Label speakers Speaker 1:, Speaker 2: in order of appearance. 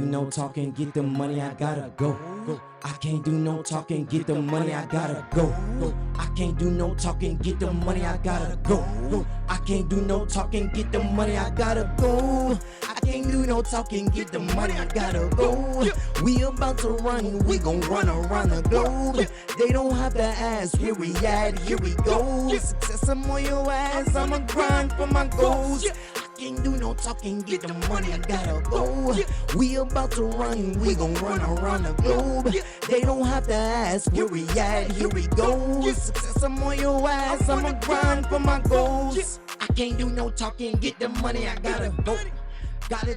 Speaker 1: no talking, get the money, I gotta go. I can't do no talking, get the money, I gotta go. I can't do no talking, get the money, I gotta go. I can't do no talking, get the money, I gotta go. I can't do no talking, get the money, I gotta go. We about to run, we gon' run around the globe. They don't have to ask where we at, here we go. Success, I'm on your ass, I'ma grind for my goals. I can't do no talking, get the money, I gotta go. We about to run, we gon' run around the globe. They don't have to ask where we at, here we go. Success, I'm on your ass, I'ma grind for my goals. I can't do no talking, get the money, I gotta go. Got it.